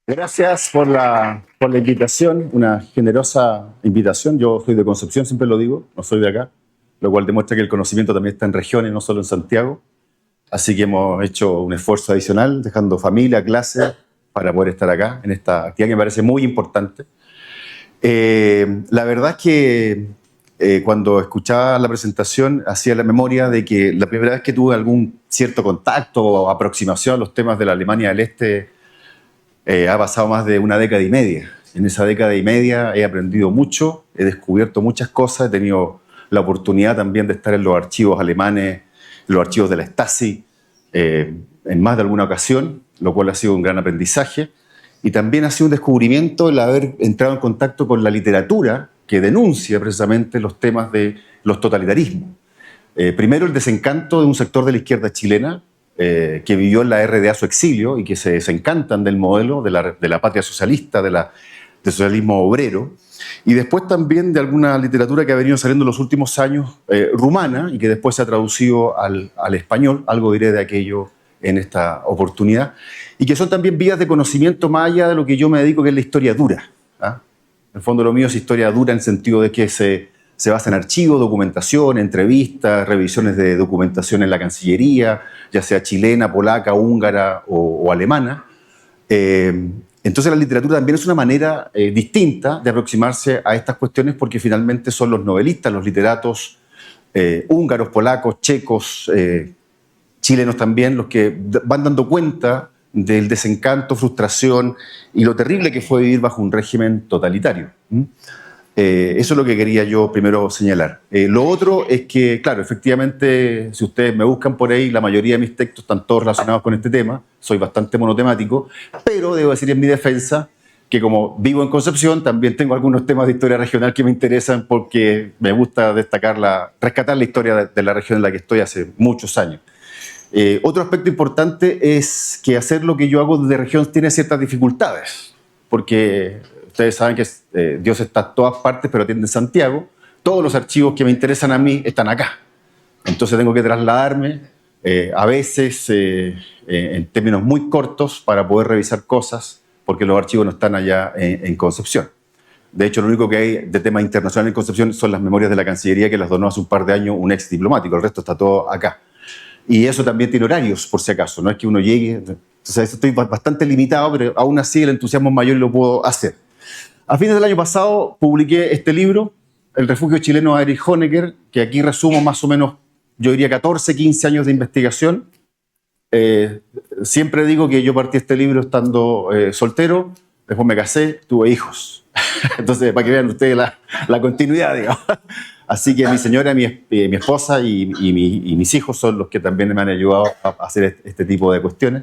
Gracias por la invitación, una generosa invitación. Yo soy de Concepción, siempre lo digo, no soy de acá, lo cual demuestra que el conocimiento también está en regiones, no solo en Santiago. Así que hemos hecho un esfuerzo adicional, dejando familia, clase, para poder estar acá en esta actividad que me parece muy importante. La verdad es que cuando escuchaba la presentación hacía la memoria de que la primera vez que tuve algún cierto contacto o aproximación a los temas de la Alemania del Este ha pasado más de una década y media. En esa década y media he aprendido mucho, he descubierto muchas cosas, he tenido la oportunidad también de estar en los archivos alemanes, en los archivos de la Stasi, en más de alguna ocasión, lo cual ha sido un gran aprendizaje. Y también ha sido un descubrimiento el haber entrado en contacto con la literatura que denuncia precisamente los temas de los totalitarismos. Primero, el desencanto de un sector de la izquierda chilena, que vivió en la RDA su exilio y que se desencantan del modelo de la patria socialista, del socialismo obrero, y después también de alguna literatura que ha venido saliendo en los últimos años, rumana, y que después se ha traducido al español, algo diré de aquello en esta oportunidad, y que son también vías de conocimiento más allá de lo que yo me dedico, que es la historia dura. ¿Ah? En el fondo lo mío es historia dura en el sentido de que se basa en archivos, documentación, entrevistas, revisiones de documentación en la Cancillería, ya sea chilena, polaca, húngara o alemana. Entonces la literatura también es una manera distinta de aproximarse a estas cuestiones porque finalmente son los novelistas, los literatos húngaros, polacos, checos, chilenos también, los que van dando cuenta del desencanto, frustración y lo terrible que fue vivir bajo un régimen totalitario. Eso es lo que quería yo primero señalar. Lo otro es que, claro, efectivamente, si ustedes me buscan por ahí, la mayoría de mis textos están todos relacionados con este tema. Soy bastante monotemático, pero debo decir en mi defensa que como vivo en Concepción, también tengo algunos temas de historia regional que me interesan porque me gusta rescatar la historia de la región en la que estoy hace muchos años. Otro aspecto importante es que hacer lo que yo hago desde región tiene ciertas dificultades, porque ustedes saben que Dios está en todas partes, pero atiende en Santiago. Todos los archivos que me interesan a mí están acá. Entonces tengo que trasladarme, a veces en términos muy cortos, para poder revisar cosas, porque los archivos no están allá en Concepción. De hecho, lo único que hay de tema internacional en Concepción son las memorias de la Cancillería, que las donó hace un par de años un ex diplomático. El resto está todo acá. Y eso también tiene horarios, por si acaso. No es que uno llegue. Entonces, estoy bastante limitado, pero aún así el entusiasmo es mayor y lo puedo hacer. A fines del año pasado publiqué este libro, El refugio chileno de Erich Honecker, que aquí resumo más o menos, yo diría 14, 15 años de investigación. Siempre digo que yo partí este libro estando soltero, después me casé, tuve hijos. Entonces, para que vean ustedes la continuidad, digamos. Así que mi señora, mi esposa y mis hijos son los que también me han ayudado a hacer este tipo de cuestiones,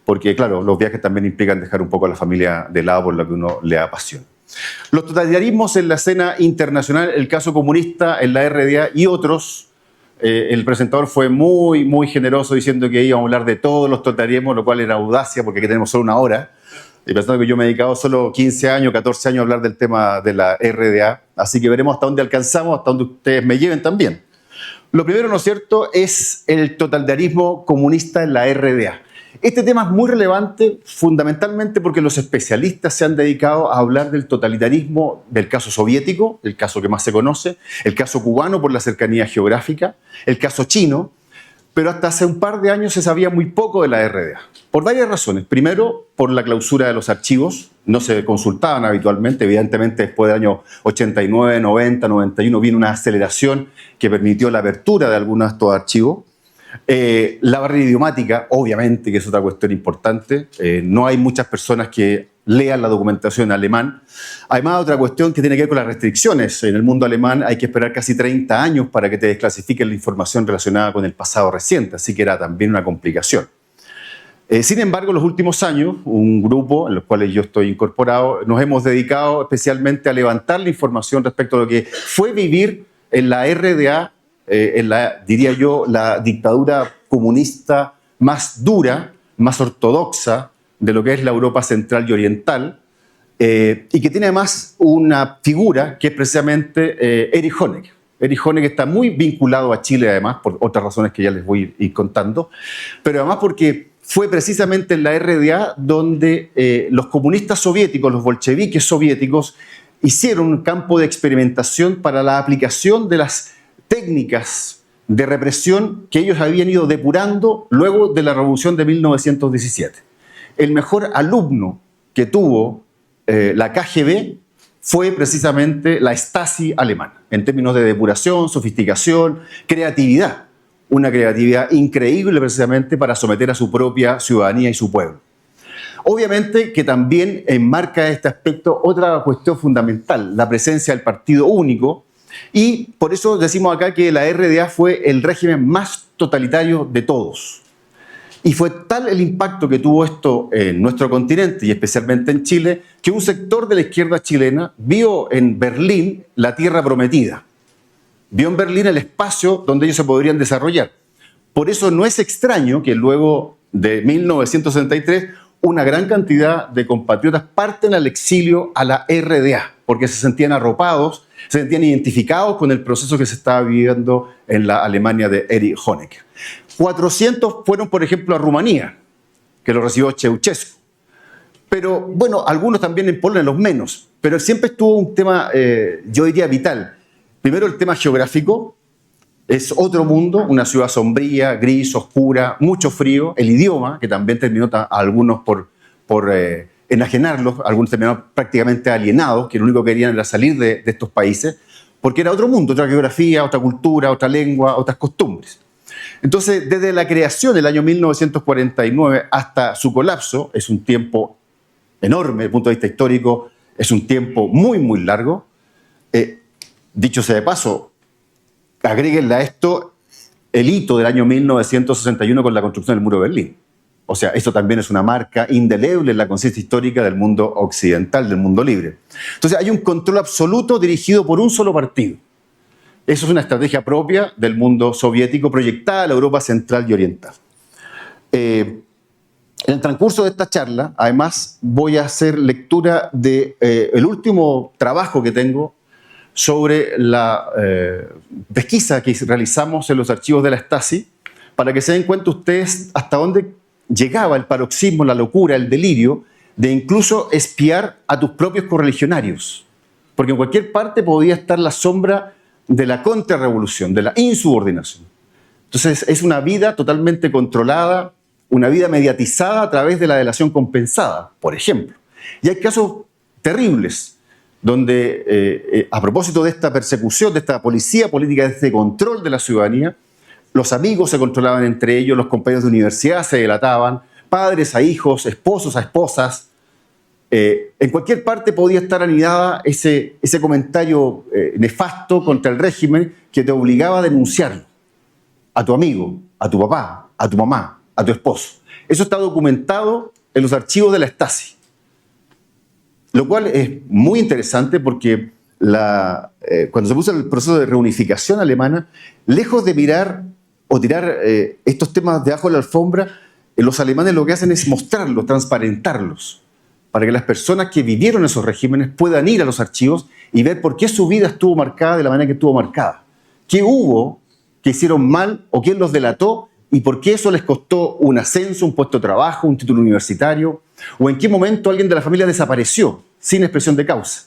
porque claro, los viajes también implican dejar un poco a la familia de lado por lo que uno le apasiona. Los totalitarismos en la escena internacional, el caso comunista en la RDA y otros. El presentador fue muy generoso diciendo que íbamos a hablar de todos los totalitarismos, lo cual era audacia porque aquí tenemos solo una hora. Y pensando que yo me he dedicado solo 15 años, 14 años a hablar del tema de la RDA. Así que veremos hasta dónde alcanzamos, hasta dónde ustedes me lleven también. Lo primero, ¿no es cierto?, es el totalitarismo comunista en la RDA. Este tema es muy relevante fundamentalmente porque los especialistas se han dedicado a hablar del totalitarismo del caso soviético, el caso que más se conoce, el caso cubano por la cercanía geográfica, el caso chino, pero hasta hace un par de años se sabía muy poco de la RDA, por varias razones. Primero, por la clausura de los archivos, no se consultaban habitualmente, evidentemente después del año 89, 90, 91 vino una aceleración que permitió la apertura de algunos de estos archivos. La barrera idiomática, obviamente, que es otra cuestión importante. No hay muchas personas que lean la documentación en alemán. Además, otra cuestión que tiene que ver con las restricciones. En el mundo alemán hay que esperar casi 30 años para que te desclasifiquen la información relacionada con el pasado reciente, así que era también una complicación. Sin embargo, en los últimos años, un grupo en los cuales yo estoy incorporado, nos hemos dedicado especialmente a levantar la información respecto a lo que fue vivir en la RDA, diría yo, la dictadura comunista más dura, más ortodoxa de lo que es la Europa central y oriental, y que tiene además una figura que es precisamente Erich Honecker. Erich Honecker está muy vinculado a Chile, además, por otras razones que ya les voy a ir contando, pero además porque fue precisamente en la RDA donde los comunistas soviéticos, los bolcheviques soviéticos, hicieron un campo de experimentación para la aplicación de las técnicas de represión que ellos habían ido depurando luego de la Revolución de 1917. El mejor alumno que tuvo la KGB fue precisamente la Stasi alemana, en términos de depuración, sofisticación, creatividad. Una creatividad increíble precisamente para someter a su propia ciudadanía y su pueblo. Obviamente que también enmarca este aspecto otra cuestión fundamental, la presencia del partido único, y por eso decimos acá que la RDA fue el régimen más totalitario de todos. Y fue tal el impacto que tuvo esto en nuestro continente y especialmente en Chile, que un sector de la izquierda chilena vio en Berlín la tierra prometida. Vio en Berlín el espacio donde ellos se podrían desarrollar. Por eso no es extraño que luego de 1963 una gran cantidad de compatriotas parten al exilio a la RDA, porque se sentían arropados, se sentían identificados con el proceso que se estaba viviendo en la Alemania de Erich Honecker. 400 fueron, por ejemplo, a Rumanía, que lo recibió Ceausescu. Pero, bueno, algunos también en Polonia, los menos. Pero siempre estuvo un tema, yo diría, vital. Primero, el tema geográfico. Es otro mundo, una ciudad sombría, gris, oscura, mucho frío. El idioma, que también terminó a algunos por enajenarlos, algunos terminaron prácticamente alienados, que lo único que querían era salir de estos países, porque era otro mundo, otra geografía, otra cultura, otra lengua, otras costumbres. Entonces, desde la creación del año 1949 hasta su colapso, es un tiempo enorme desde el punto de vista histórico, es un tiempo muy, muy largo. Dicho sea de paso, agréguenle a esto el hito del año 1961 con la construcción del muro de Berlín. O sea, eso también es una marca indeleble en la conciencia histórica del mundo occidental, del mundo libre. Entonces hay un control absoluto dirigido por un solo partido. Eso es una estrategia propia del mundo soviético proyectada a la Europa central y oriental. En el transcurso de esta charla, además, voy a hacer lectura del último trabajo que tengo sobre la pesquisa que realizamos en los archivos de la Stasi, para que se den cuenta ustedes hasta dónde llegaba el paroxismo, la locura, el delirio de incluso espiar a tus propios correligionarios. Porque en cualquier parte podía estar la sombra de la contrarrevolución, de la insubordinación. Entonces es una vida totalmente controlada, una vida mediatizada a través de la delación compensada, por ejemplo. Y hay casos terribles donde, a propósito de esta persecución, de esta policía política, de este control de la ciudadanía, los amigos se controlaban entre ellos, los compañeros de universidad se delataban, padres a hijos, esposos a esposas. En cualquier parte podía estar anidada ese comentario nefasto contra el régimen que te obligaba a denunciarlo a tu amigo, a tu papá, a tu mamá, a tu esposo. Eso está documentado en los archivos de la Stasi. Lo cual es muy interesante porque cuando se puso el proceso de reunificación alemana, lejos de mirar o tirar estos temas debajo de la alfombra, los alemanes lo que hacen es mostrarlos, transparentarlos, para que las personas que vivieron esos regímenes puedan ir a los archivos y ver por qué su vida estuvo marcada de la manera que estuvo marcada. ¿Qué hubo que hicieron mal o quién los delató y por qué eso les costó un ascenso, un puesto de trabajo, un título universitario? ¿O en qué momento alguien de la familia desapareció sin expresión de causa?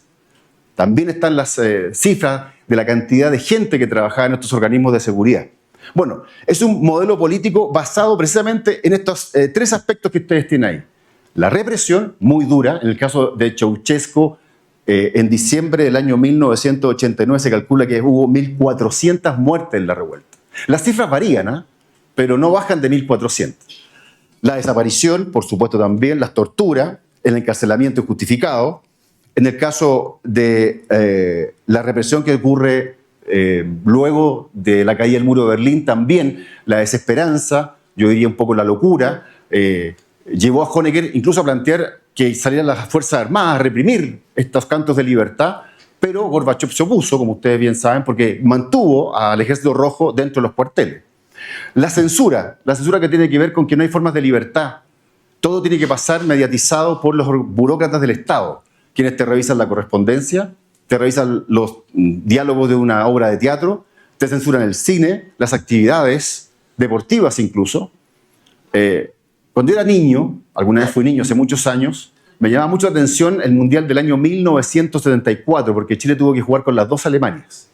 También están las cifras de la cantidad de gente que trabajaba en estos organismos de seguridad. Bueno, es un modelo político basado precisamente en estos tres aspectos que ustedes tienen ahí. La represión, muy dura, en el caso de Ceausescu, en diciembre del año 1989 se calcula que hubo 1.400 muertes en la revuelta. Las cifras varían, pero no bajan de 1.400. La desaparición, por supuesto también, las torturas, el encarcelamiento injustificado. En el caso de la represión que ocurre luego de la caída del muro de Berlín, también la desesperanza, yo diría un poco la locura, llevó a Honecker incluso a plantear que salieran las Fuerzas Armadas a reprimir estos cantos de libertad, pero Gorbachev se opuso, como ustedes bien saben, porque mantuvo al Ejército Rojo dentro de los cuarteles. La censura que tiene que ver con que no hay formas de libertad. Todo tiene que pasar mediatizado por los burócratas del Estado, quienes te revisan la correspondencia, te revisan los diálogos de una obra de teatro, te censuran el cine, las actividades deportivas incluso. Cuando yo era niño, alguna vez fui niño hace muchos años, me llamaba mucho la atención el Mundial del año 1974, porque Chile tuvo que jugar con las dos Alemanias.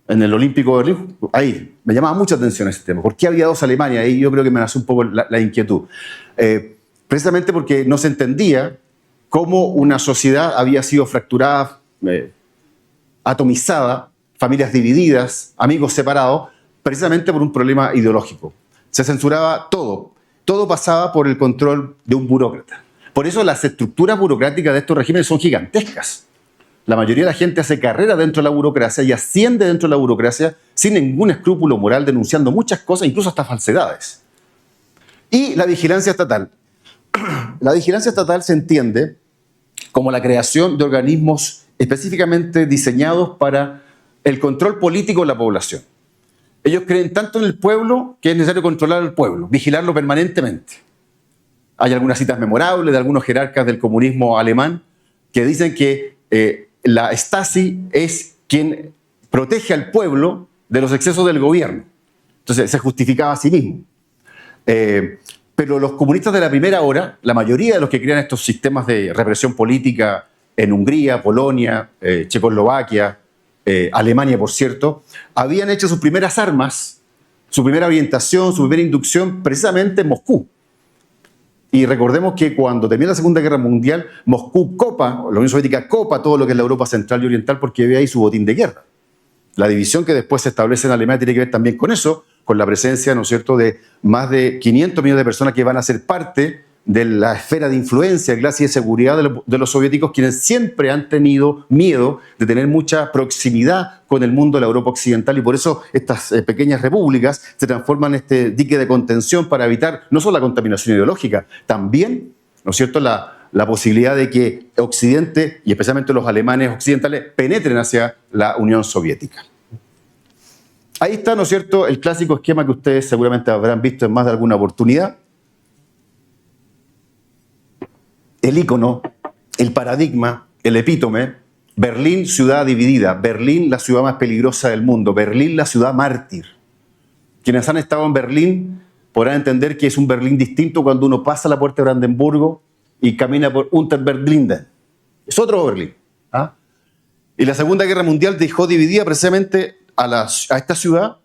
En el Olímpico de Berlín, ahí, me llamaba mucha atención ese tema. ¿Por qué había dos Alemanias? Ahí yo creo que me nació un poco la inquietud. Precisamente porque no se entendía cómo una sociedad había sido fracturada, atomizada, familias divididas, amigos separados, precisamente por un problema ideológico. Se censuraba todo. Todo pasaba por el control de un burócrata. Por eso las estructuras burocráticas de estos regímenes son gigantescas. La mayoría de la gente hace carrera dentro de la burocracia y asciende dentro de la burocracia sin ningún escrúpulo moral, denunciando muchas cosas, incluso hasta falsedades. Y la vigilancia estatal. La vigilancia estatal se entiende como la creación de organismos específicamente diseñados para el control político de la población. Ellos creen tanto en el pueblo que es necesario controlar al pueblo, vigilarlo permanentemente. Hay algunas citas memorables de algunos jerarcas del comunismo alemán que dicen que la Stasi es quien protege al pueblo de los excesos del gobierno. Entonces se justificaba a sí mismo. Pero los comunistas de la primera hora, la mayoría de los que crean estos sistemas de represión política en Hungría, Polonia, Checoslovaquia, Alemania, por cierto, habían hecho sus primeras armas, su primera orientación, su primera inducción, precisamente en Moscú. Y recordemos que cuando termina la Segunda Guerra Mundial, Moscú copa, la Unión Soviética copa todo lo que es la Europa Central y Oriental porque ve ahí su botín de guerra. La división que después se establece en Alemania tiene que ver también con eso, con la presencia, ¿no es cierto?, de más de 500 millones de personas que van a ser parte de la esfera de influencia, clase y de seguridad de los soviéticos, quienes siempre han tenido miedo de tener mucha proximidad con el mundo de la Europa occidental, y por eso estas pequeñas repúblicas se transforman en este dique de contención para evitar no solo la contaminación ideológica, también, ¿no es cierto?, la posibilidad de que Occidente, y especialmente los alemanes occidentales, penetren hacia la Unión Soviética. Ahí está, ¿no es cierto?, el clásico esquema que ustedes seguramente habrán visto en más de alguna oportunidad. El ícono, el paradigma, el epítome: Berlín, ciudad dividida, Berlín, la ciudad más peligrosa del mundo, Berlín, la ciudad mártir. Quienes han estado en Berlín podrán entender que es un Berlín distinto cuando uno pasa la puerta de Brandenburgo y camina por Unter-Berlinden. Es otro Berlín. ¿Ah? Y la Segunda Guerra Mundial dejó dividida precisamente a esta ciudad,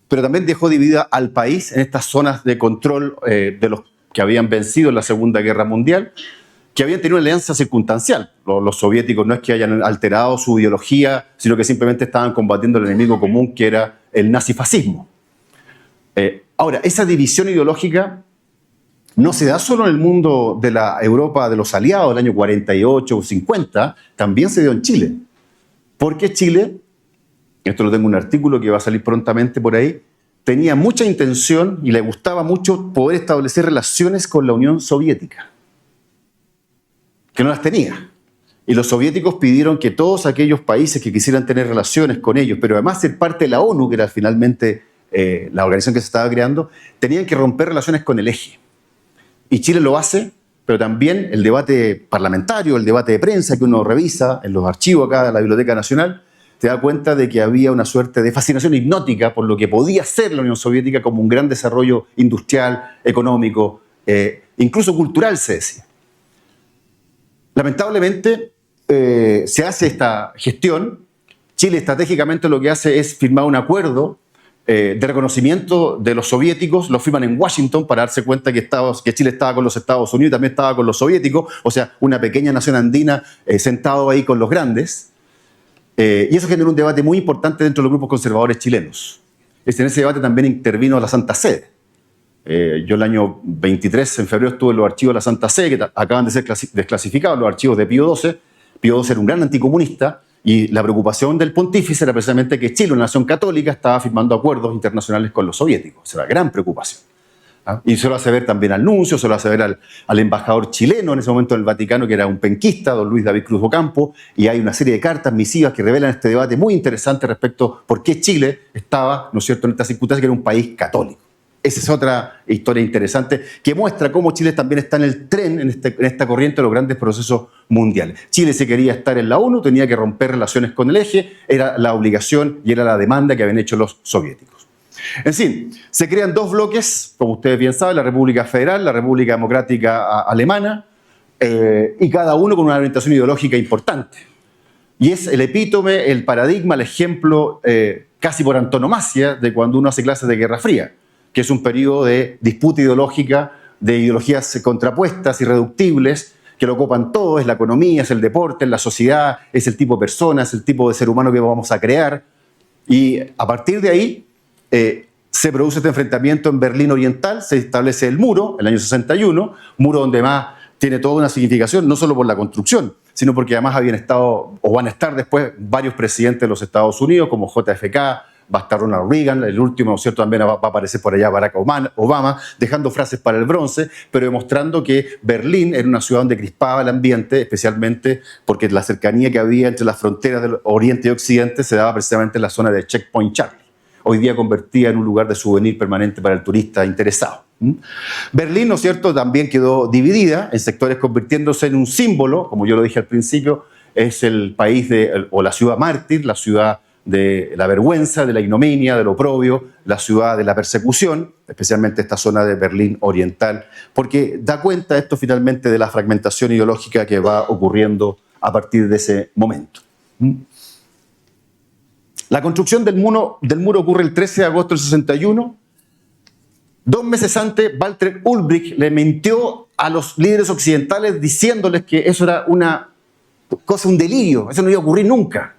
pero también dejó dividida al país en estas zonas de control de los que habían vencido en la Segunda Guerra Mundial, que habían tenido una alianza circunstancial. Los soviéticos no es que hayan alterado su ideología, sino que simplemente estaban combatiendo el enemigo común, que era el nazifascismo. Ahora, esa división ideológica no se da solo en el mundo de la Europa de los aliados del año 48 o 50, también se dio en Chile. Porque Chile, esto lo tengo en un artículo que va a salir prontamente por ahí, tenía mucha intención y le gustaba mucho poder establecer relaciones con la Unión Soviética, que no las tenía. Y los soviéticos pidieron que todos aquellos países que quisieran tener relaciones con ellos, pero además ser parte de la ONU, que era finalmente la organización que se estaba creando, tenían que romper relaciones con el eje. Y Chile lo hace, pero también el debate parlamentario, el debate de prensa que uno revisa en los archivos acá de la Biblioteca Nacional, te da cuenta de que había una suerte de fascinación hipnótica por lo que podía ser la Unión Soviética como un gran desarrollo industrial, económico, incluso cultural, se decía. Lamentablemente, se hace esta gestión. Chile estratégicamente lo que hace es firmar un acuerdo de reconocimiento de los soviéticos, lo firman en Washington para darse cuenta que Chile estaba con los Estados Unidos y también estaba con los soviéticos, o sea, una pequeña nación andina sentado ahí con los grandes. Y eso generó un debate muy importante dentro de los grupos conservadores chilenos. En ese debate también intervino la Santa Sede. Yo el año 23, en febrero, estuve en los archivos de la Santa Sede, que acaban de ser desclasificados, los archivos de Pío XII. Pío XII era un gran anticomunista, y la preocupación del pontífice era precisamente que Chile, una nación católica, estaba firmando acuerdos internacionales con los soviéticos. Esa era la gran preocupación. ¿Ah? Y se lo hace ver también al nuncio, se lo hace ver al embajador chileno en ese momento del Vaticano, que era un penquista, don Luis David Cruz Ocampo, y hay una serie de cartas misivas que revelan este debate muy interesante respecto a por qué Chile estaba, ¿no es cierto?, en esta circunstancia, que era un país católico. Esa es otra historia interesante que muestra cómo Chile también está en el tren, en esta corriente de los grandes procesos mundiales. Chile, si quería estar en la ONU, tenía que romper relaciones con el eje, era la obligación y era la demanda que habían hecho los soviéticos. En fin, se crean dos bloques, como ustedes bien saben, la República Federal, la República Democrática Alemana, y cada uno con una orientación ideológica importante. Y es el epítome, el paradigma, el ejemplo casi por antonomasia de cuando uno hace clases de Guerra Fría, que es un periodo de disputa ideológica, de ideologías contrapuestas, irreductibles, que lo ocupan todo, es la economía, es el deporte, es la sociedad, es el tipo de persona, es el tipo de ser humano que vamos a crear. Y a partir de ahí se produce este enfrentamiento en Berlín Oriental, se establece el muro, en el año 61, muro donde más tiene toda una significación, no solo por la construcción, sino porque además habían estado, o van a estar después, varios presidentes de los Estados Unidos, como JFK, va a estar Ronald Reagan, el último, ¿no es cierto?, también va a aparecer por allá Barack Obama, dejando frases para el bronce, pero demostrando que Berlín era una ciudad donde crispaba el ambiente, especialmente porque la cercanía que había entre las fronteras del Oriente y Occidente se daba precisamente en la zona de Checkpoint Charlie, hoy día convertida en un lugar de souvenir permanente para el turista interesado. Berlín, ¿no es cierto?, también quedó dividida en sectores, convirtiéndose en un símbolo, como yo lo dije al principio, es el país o la ciudad mártir, la ciudad de la vergüenza, de la ignominia, del oprobio, la ciudad de la persecución, especialmente esta zona de Berlín Oriental, porque da cuenta esto finalmente de la fragmentación ideológica que va ocurriendo a partir de ese momento. La construcción del muro ocurre el 13 de agosto del 61. 2 meses antes, Walter Ulbricht le mintió a los líderes occidentales diciéndoles que eso era una cosa, un delirio, eso no iba a ocurrir nunca.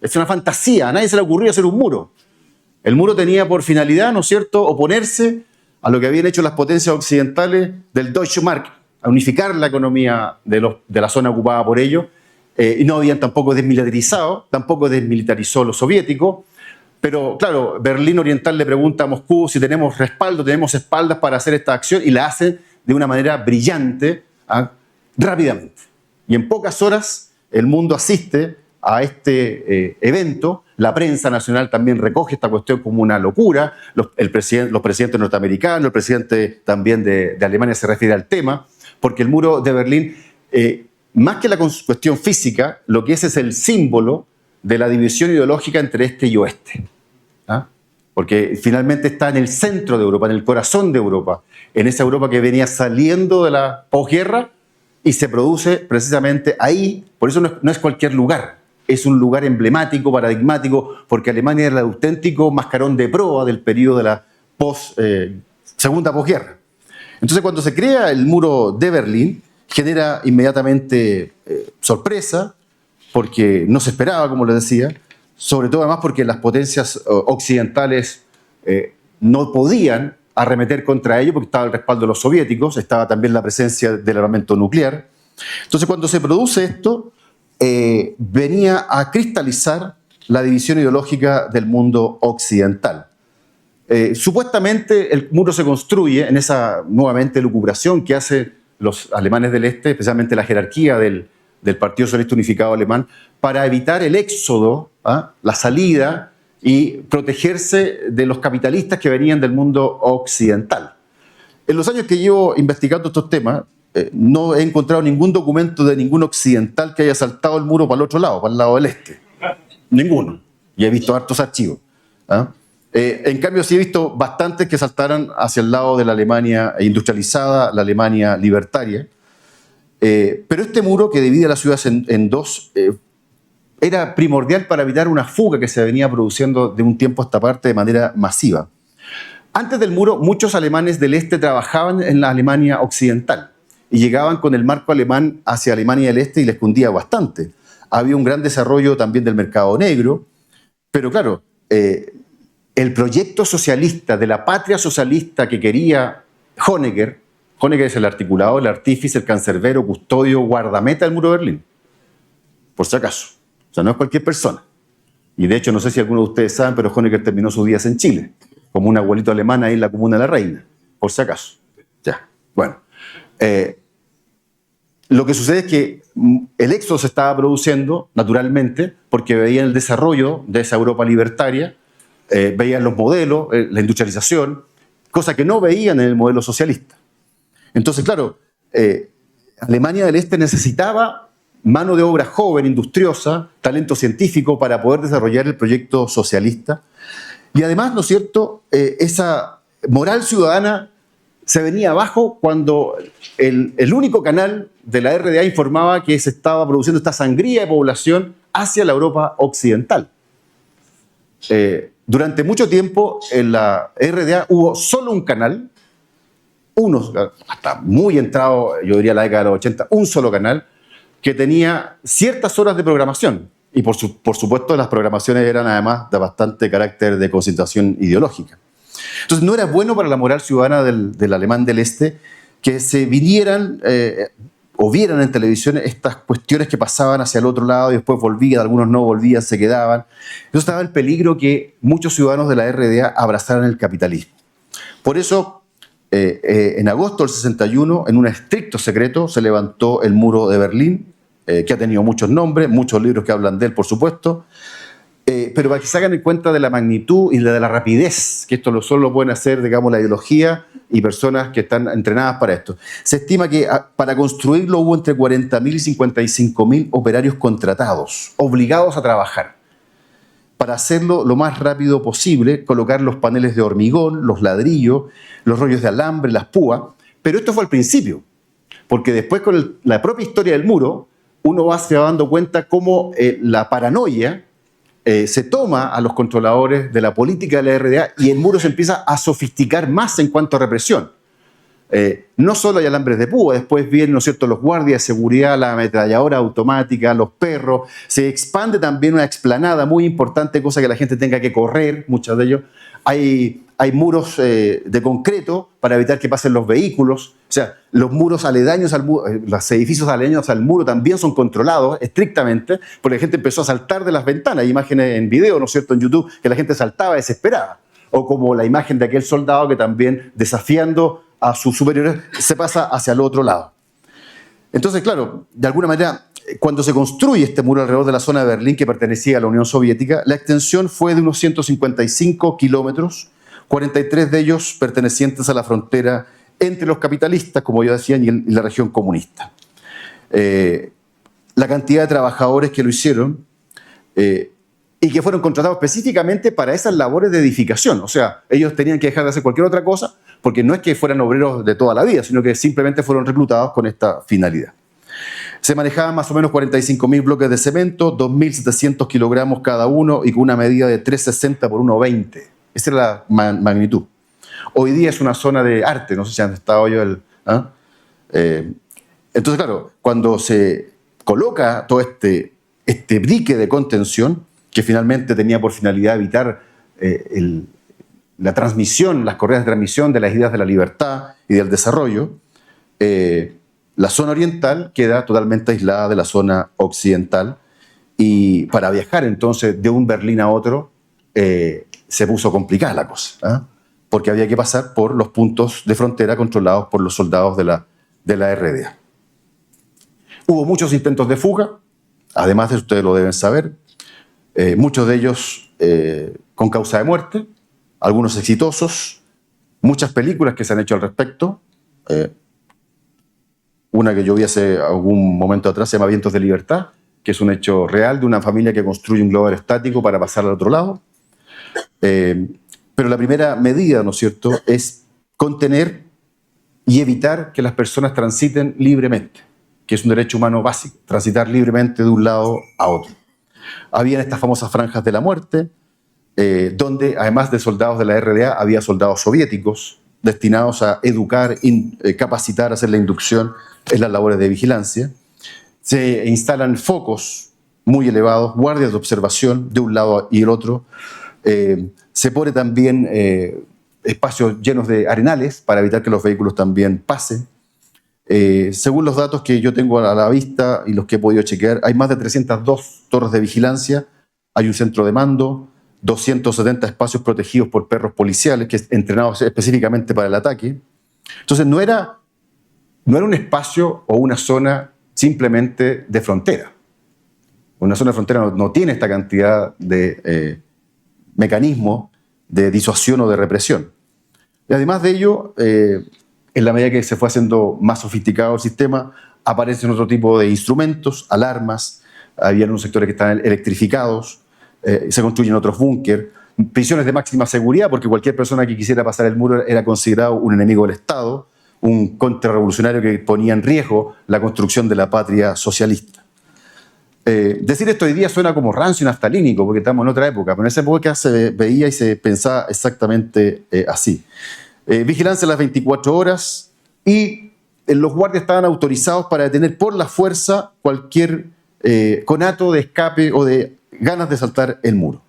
Es una fantasía, a nadie se le ocurrió hacer un muro. El muro tenía por finalidad, ¿no es cierto?, oponerse a lo que habían hecho las potencias occidentales del Deutsche Mark, a unificar la economía de la zona ocupada por ellos, y no habían tampoco desmilitarizado, tampoco desmilitarizó lo soviético, pero claro, Berlín Oriental le pregunta a Moscú si tenemos respaldo, tenemos espaldas para hacer esta acción, y la hacen de una manera brillante, rápidamente. Y en pocas horas el mundo asiste a este evento. La prensa nacional también recoge esta cuestión como una locura. Los presidentes norteamericanos, el presidente también de Alemania se refiere al tema, porque el muro de Berlín, más que la cuestión física, lo que es el símbolo de la división ideológica entre este y oeste. Porque finalmente está en el centro de Europa, en el corazón de Europa, en esa Europa que venía saliendo de la posguerra y se produce precisamente ahí. Por eso no es cualquier lugar. Es un lugar emblemático, paradigmático, porque Alemania era el auténtico mascarón de proa del periodo de la segunda posguerra. Entonces, cuando se crea el muro de Berlín, genera inmediatamente sorpresa, porque no se esperaba, como les decía, sobre todo además porque las potencias occidentales no podían arremeter contra ello, porque estaba el respaldo de los soviéticos, estaba también la presencia del armamento nuclear. Entonces, cuando se produce esto, venía a cristalizar la división ideológica del mundo occidental. Supuestamente el muro se construye en esa nuevamente lucubración que hacen los alemanes del este, especialmente la jerarquía del Partido Socialista Unificado Alemán, para evitar el éxodo, la salida y protegerse de los capitalistas que venían del mundo occidental. En los años que llevo investigando estos temas, no he encontrado ningún documento de ningún occidental que haya saltado el muro para el otro lado, para el lado del este. Ninguno. Y he visto hartos archivos. En cambio, sí he visto bastantes que saltaran hacia el lado de la Alemania industrializada, la Alemania libertaria. Pero este muro que divide la ciudad en dos era primordial para evitar una fuga que se venía produciendo de un tiempo a esta parte de manera masiva. Antes del muro, muchos alemanes del este trabajaban en la Alemania occidental y llegaban con el marco alemán hacia Alemania del Este y les cundía bastante. Había un gran desarrollo también del mercado negro, pero claro, el proyecto socialista, de la patria socialista que quería Honecker es el articulado, el artífice, el cancerbero, custodio, guardameta del muro de Berlín, por si acaso. O sea, no es cualquier persona. Y de hecho, no sé si algunos de ustedes saben, pero Honecker terminó sus días en Chile, como un abuelito alemán ahí en la Comuna de la Reina, por si acaso. Ya, bueno. Lo que sucede es que el éxodo se estaba produciendo naturalmente porque veían el desarrollo de esa Europa libertaria, veían los modelos, la industrialización, cosa que no veían en el modelo socialista. Entonces, claro, Alemania del Este necesitaba mano de obra joven, industriosa, talento científico para poder desarrollar el proyecto socialista. Y además, ¿no es cierto?, esa moral ciudadana se venía abajo cuando el único canal de la RDA informaba que se estaba produciendo esta sangría de población hacia la Europa occidental. Durante mucho tiempo en la RDA hubo solo un canal, hasta muy entrado, yo diría la década de los 80, un solo canal que tenía ciertas horas de programación. Y por supuesto las programaciones eran además de bastante carácter de concentración ideológica. Entonces no era bueno para la moral ciudadana del alemán del este que se vinieran o vieran en televisión estas cuestiones que pasaban hacia el otro lado y después volvían, algunos no volvían, se quedaban. Entonces estaba el peligro que muchos ciudadanos de la RDA abrazaran el capitalismo. Por eso, en agosto del 61, en un estricto secreto, se levantó el muro de Berlín, que ha tenido muchos nombres, muchos libros que hablan de él, por supuesto, pero para que se hagan en cuenta de la magnitud y de la rapidez, que esto solo lo pueden hacer, digamos, la ideología y personas que están entrenadas para esto. Se estima que para construirlo hubo entre 40.000 y 55.000 operarios contratados, obligados a trabajar. Para hacerlo lo más rápido posible, colocar los paneles de hormigón, los ladrillos, los rollos de alambre, las púas. Pero esto fue al principio, porque después con la propia historia del muro, uno se va dando cuenta cómo la paranoia se toma a los controladores de la política de la RDA y el muro se empieza a sofisticar más en cuanto a represión. No solo hay alambres de púa, después vienen, ¿no es cierto?, los guardias de seguridad, la ametralladora automática, los perros. Se expande también una explanada muy importante, cosa que la gente tenga que correr, muchos de ellos. Hay muros de concreto para evitar que pasen los vehículos. O sea, los muros aledaños al muro, los edificios aledaños al muro también son controlados estrictamente, porque la gente empezó a saltar de las ventanas. Hay imágenes en video, ¿no es cierto?, en YouTube, que la gente saltaba desesperada. O como la imagen de aquel soldado que también, desafiando a sus superiores, se pasa hacia el otro lado. Entonces, claro, de alguna manera, cuando se construye este muro alrededor de la zona de Berlín que pertenecía a la Unión Soviética, la extensión fue de unos 155 kilómetros, 43 de ellos pertenecientes a la frontera entre los capitalistas, como yo decía, y la región comunista. La cantidad de trabajadores que lo hicieron y que fueron contratados específicamente para esas labores de edificación. O sea, ellos tenían que dejar de hacer cualquier otra cosa porque no es que fueran obreros de toda la vida, sino que simplemente fueron reclutados con esta finalidad. Se manejaban más o menos 45.000 bloques de cemento, 2.700 kilogramos cada uno y con una medida de 360 por 1,20. Esa era la magnitud. Hoy día es una zona de arte, no sé si han estado yo. Entonces, claro, cuando se coloca todo este dique de contención, que finalmente tenía por finalidad evitar la transmisión, las correas de transmisión de las ideas de la libertad y del desarrollo, la zona oriental queda totalmente aislada de la zona occidental y para viajar entonces de un Berlín a otro se puso complicada la cosa, porque había que pasar por los puntos de frontera controlados por los soldados de la RDA. Hubo muchos intentos de fuga, además de ustedes lo deben saber, muchos de ellos con causa de muerte, algunos exitosos, muchas películas que se han hecho al respecto. Una que yo vi hace algún momento atrás se llama Vientos de Libertad, que es un hecho real de una familia que construye un globo aerostático para pasar al otro lado. Pero la primera medida, ¿no es cierto?, es contener y evitar que las personas transiten libremente, que es un derecho humano básico, transitar libremente de un lado a otro. Habían estas famosas franjas de la muerte, donde además de soldados de la RDA había soldados soviéticos destinados a educar, capacitar, hacer la inducción en las labores de vigilancia. Se instalan focos muy elevados, guardias de observación de un lado y el otro. Se pone también espacios llenos de arenales para evitar que los vehículos también pasen. Según los datos que yo tengo a la vista y los que he podido chequear, hay más de 302 torres de vigilancia, hay un centro de mando, 270 espacios protegidos por perros policiales que entrenados específicamente para el ataque. Entonces no era un espacio o una zona simplemente de frontera. Una zona de frontera no tiene esta cantidad de mecanismos de disuasión o de represión. Y además de ello, en la medida que se fue haciendo más sofisticado el sistema, aparecen otro tipo de instrumentos, alarmas, había unos sectores que estaban electrificados, se construyen otros búnker, prisiones de máxima seguridad, porque cualquier persona que quisiera pasar el muro era considerado un enemigo del Estado, un contrarrevolucionario que ponía en riesgo la construcción de la patria socialista. Decir esto hoy día suena como rancio y naftalínico, porque estamos en otra época, pero en esa época se veía y se pensaba exactamente así. Vigilancia a las 24 horas y los guardias estaban autorizados para detener por la fuerza cualquier conato de escape o de ganas de saltar el muro.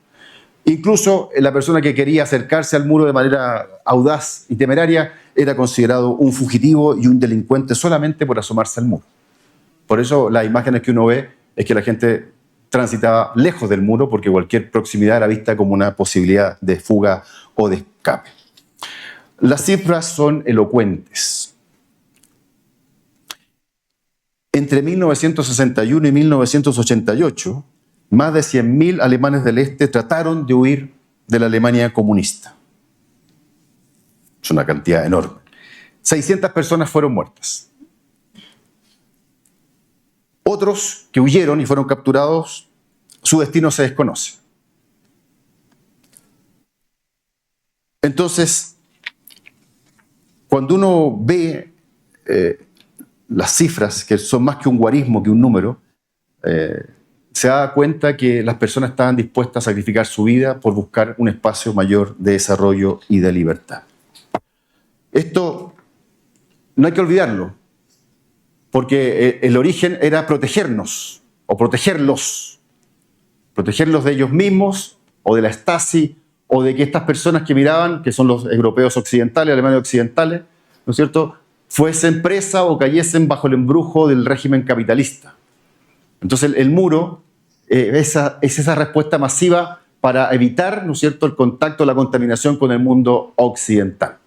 Incluso la persona que quería acercarse al muro de manera audaz y temeraria era considerado un fugitivo y un delincuente solamente por asomarse al muro. Por eso las imágenes que uno ve es que la gente transitaba lejos del muro porque cualquier proximidad era vista como una posibilidad de fuga o de escape. Las cifras son elocuentes. Entre 1961 y 1988, más de 100.000 alemanes del este trataron de huir de la Alemania comunista. Es una cantidad enorme. 600 personas fueron muertas. Otros que huyeron y fueron capturados, su destino se desconoce. Entonces, cuando uno ve las cifras, que son más que un guarismo, que un número, se da cuenta que las personas estaban dispuestas a sacrificar su vida por buscar un espacio mayor de desarrollo y de libertad. Esto no hay que olvidarlo, porque el origen era protegernos, o protegerlos de ellos mismos, o de la Stasi, o de que estas personas que miraban, que son los europeos occidentales, alemanes occidentales, ¿no es cierto?, fuesen presa o cayesen bajo el embrujo del régimen capitalista. Entonces el muro es esa respuesta masiva para evitar, ¿no es cierto?, el contacto, la contaminación con el mundo occidental.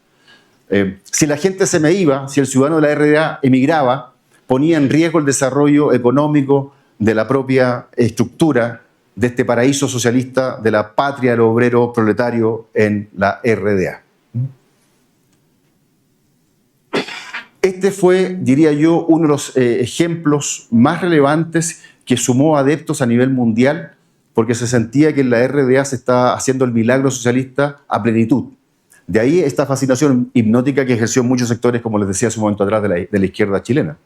Si la gente se me iba, si el ciudadano de la RDA emigraba, ponía en riesgo el desarrollo económico de la propia estructura de este paraíso socialista de la patria del obrero proletario en la RDA. Este fue, diría yo, uno de los ejemplos más relevantes que sumó adeptos a nivel mundial, porque se sentía que en la RDA se estaba haciendo el milagro socialista a plenitud. De ahí esta fascinación hipnótica que ejerció en muchos sectores, como les decía hace un momento atrás, de la izquierda chilena.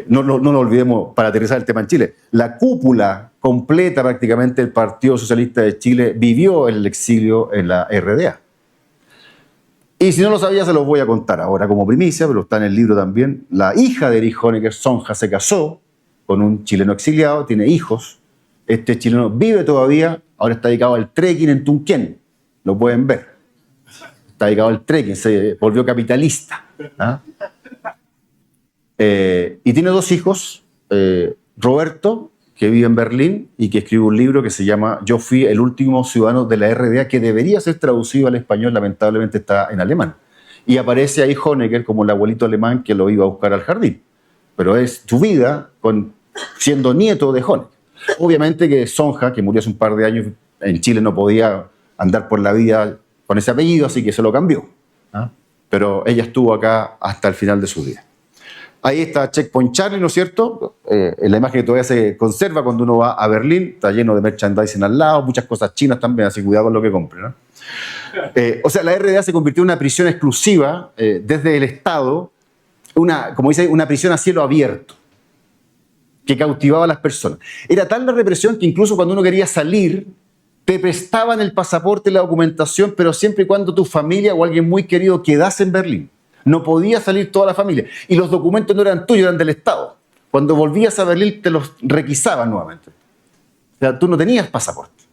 No nos olvidemos, para aterrizar el tema en Chile, la cúpula completa prácticamente del Partido Socialista de Chile vivió el exilio en la RDA. Y si no lo sabía, se los voy a contar ahora como primicia, pero está en el libro también. La hija de Erich Honecker, Sonja, se casó con un chileno exiliado, tiene hijos. Este chileno vive todavía, ahora está dedicado al trekking en Tunquén, lo pueden ver. Está dedicado al trekking, se volvió capitalista. ¿Ah? Y tiene dos hijos, Roberto, que vive en Berlín y que escribe un libro que se llama Yo fui el último ciudadano de la RDA, que debería ser traducido al español, lamentablemente está en alemán. Y aparece ahí Honecker como el abuelito alemán que lo iba a buscar al jardín. Pero es su vida siendo nieto de Honecker. Obviamente que Sonja, que murió hace un par de años en Chile, no podía andar por la vida con ese apellido, así que se lo cambió. ¿Ah? Pero ella estuvo acá hasta el final de su vida. Ahí está Checkpoint Charlie, ¿no es cierto? En la imagen que todavía se conserva cuando uno va a Berlín, está lleno de merchandising al lado, muchas cosas chinas también, así cuidado con lo que compre, ¿no? O sea, la RDA se convirtió en una prisión exclusiva desde el Estado, como dice, una prisión a cielo abierto, que cautivaba a las personas. Era tal la represión que incluso cuando uno quería salir, te prestaban el pasaporte y la documentación, pero siempre y cuando tu familia o alguien muy querido quedase en Berlín. No podía salir toda la familia. Y los documentos no eran tuyos, eran del Estado. Cuando volvías a Berlín te los requisaban nuevamente. O sea, tú no tenías pasaporte.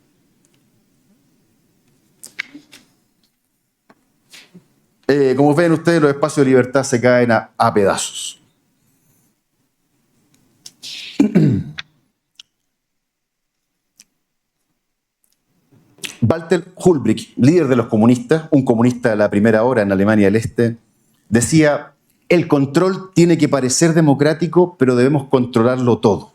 Como ven ustedes, los espacios de libertad se caen a pedazos. Walter Ulbricht, líder de los comunistas, un comunista de la primera hora en Alemania del Este, decía: el control tiene que parecer democrático, pero debemos controlarlo todo.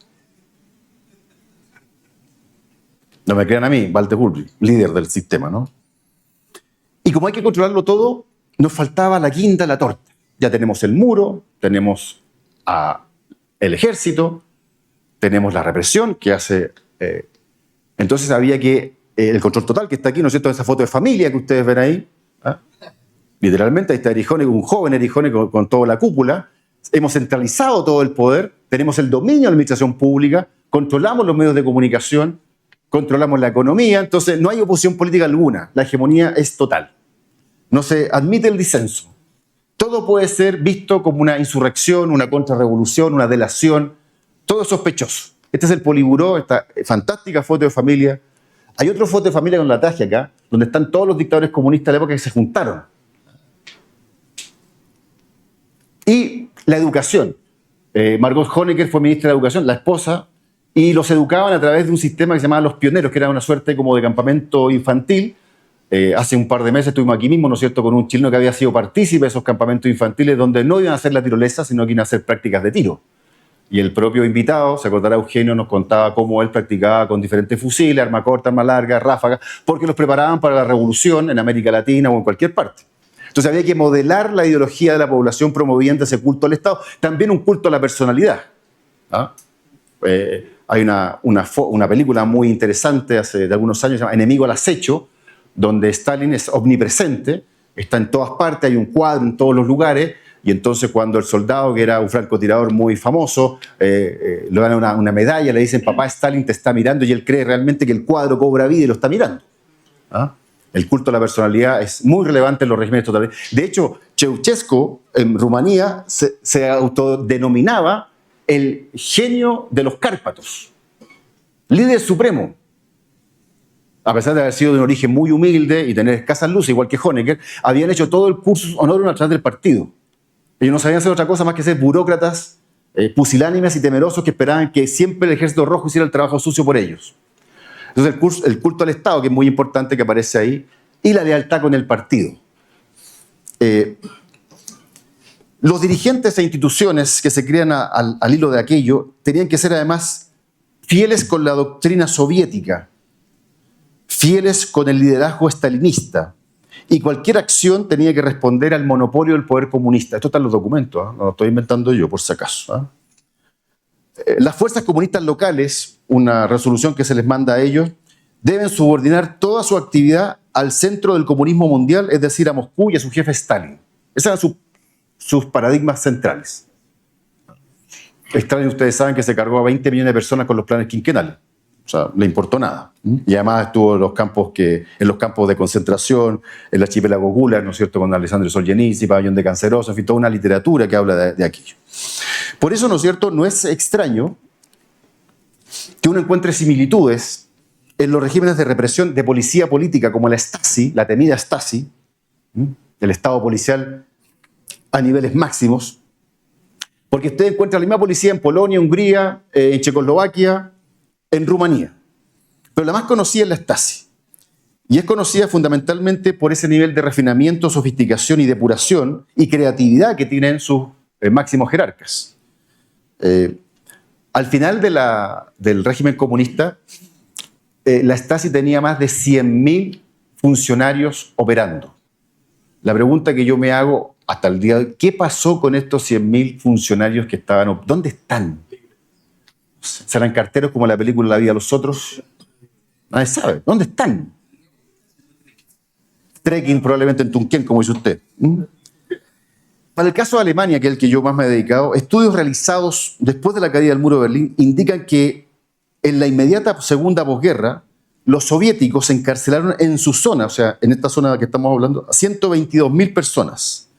No me crean a mí, Walter Ulbricht, líder del sistema, ¿no? Y como hay que controlarlo todo, nos faltaba la guinda, la torta. Ya tenemos el muro, tenemos el ejército, tenemos la represión que hace... entonces había que el control total que está aquí, ¿no es cierto?, esa foto de familia que ustedes ven ahí. ¿Ah? Literalmente, ahí está Erigone, un joven Erigone con toda la cúpula. Hemos centralizado todo el poder, tenemos el dominio de la administración pública, controlamos los medios de comunicación, controlamos la economía, entonces no hay oposición política alguna, la hegemonía es total. No se admite el disenso. Todo puede ser visto como una insurrección, una contrarrevolución, una delación, todo es sospechoso. Este es el Poliburó, esta fantástica foto de familia. Hay otra foto de familia con la tagia acá, donde están todos los dictadores comunistas de la época que se juntaron. Y la educación. Margot Honecker fue ministra de Educación, la esposa, y los educaban a través de un sistema que se llamaba Los Pioneros, que era una suerte como de campamento infantil. Hace un par de meses estuvimos aquí mismo, ¿no es cierto?, con un chileno que había sido partícipe de esos campamentos infantiles donde no iban a hacer la tirolesa, sino que iban a hacer prácticas de tiro. Y el propio invitado, se acordará Eugenio, nos contaba cómo él practicaba con diferentes fusiles, arma corta, arma larga, ráfaga, porque los preparaban para la revolución en América Latina o en cualquier parte. Entonces había que modelar la ideología de la población promoviendo ese culto al Estado, también un culto a la personalidad. ¿Ah? Hay una película muy interesante hace de algunos años, se llama Enemigo al acecho, donde Stalin es omnipresente, está en todas partes, hay un cuadro en todos los lugares, y entonces cuando el soldado, que era un francotirador muy famoso, le dan una medalla, le dicen, papá, Stalin te está mirando, y él cree realmente que el cuadro cobra vida y lo está mirando. ¿Ah? El culto a la personalidad es muy relevante en los regímenes totales. De hecho, Ceausescu en Rumanía se autodenominaba el genio de los Cárpatos, líder supremo. A pesar de haber sido de un origen muy humilde y tener escasas luces, igual que Honecker, habían hecho todo el cursus honorum a través del partido. Ellos no sabían hacer otra cosa más que ser burócratas, pusilánimes y temerosos que esperaban que siempre el ejército rojo hiciera el trabajo sucio por ellos. Entonces el culto al Estado, que es muy importante que aparece ahí, y la lealtad con el partido. Los dirigentes e instituciones que se crean al hilo de aquello tenían que ser además fieles con la doctrina soviética, fieles con el liderazgo estalinista, y cualquier acción tenía que responder al monopolio del poder comunista. Esto está en los documentos, ¿eh? No lo estoy inventando yo, por si acaso. Las fuerzas comunistas locales, una resolución que se les manda a ellos, deben subordinar toda su actividad al centro del comunismo mundial, es decir, a Moscú y a su jefe Stalin. Esos eran sus paradigmas centrales. Stalin, ustedes saben que se cargó a 20 millones de personas con los planes quinquenales. O sea, le importó nada. Y además estuvo en los campos de concentración, en el archipiélago Gulag, ¿no es cierto?, con Alexandre Solzhenitsyn, Pabellón de Canceroso, en fin, toda una literatura que habla de aquello. Por eso, ¿no es cierto?, no es extraño que uno encuentre similitudes en los regímenes de represión de policía política, como la Stasi, la temida Stasi, el Estado policial a niveles máximos, porque usted encuentra la misma policía en Polonia, Hungría, en Checoslovaquia, en Rumanía. Pero la más conocida es la Stasi. Y es conocida fundamentalmente por ese nivel de refinamiento, sofisticación y depuración y creatividad que tienen sus máximos jerarcas. Al final del régimen comunista, la Stasi tenía más de 100.000 funcionarios operando. La pregunta que yo me hago hasta el día de hoy, ¿qué pasó con estos 100.000 funcionarios que estaban? ¿Dónde están? ¿Serán carteros como la película La vida de los otros? Nadie sabe. ¿Dónde están? Trekking probablemente en Tunquén, como dice usted. Para el caso de Alemania, que es el que yo más me he dedicado, estudios realizados después de la caída del muro de Berlín indican que en la inmediata segunda posguerra, los soviéticos encarcelaron en su zona, o sea, en esta zona de la que estamos hablando, a 122.000 personas,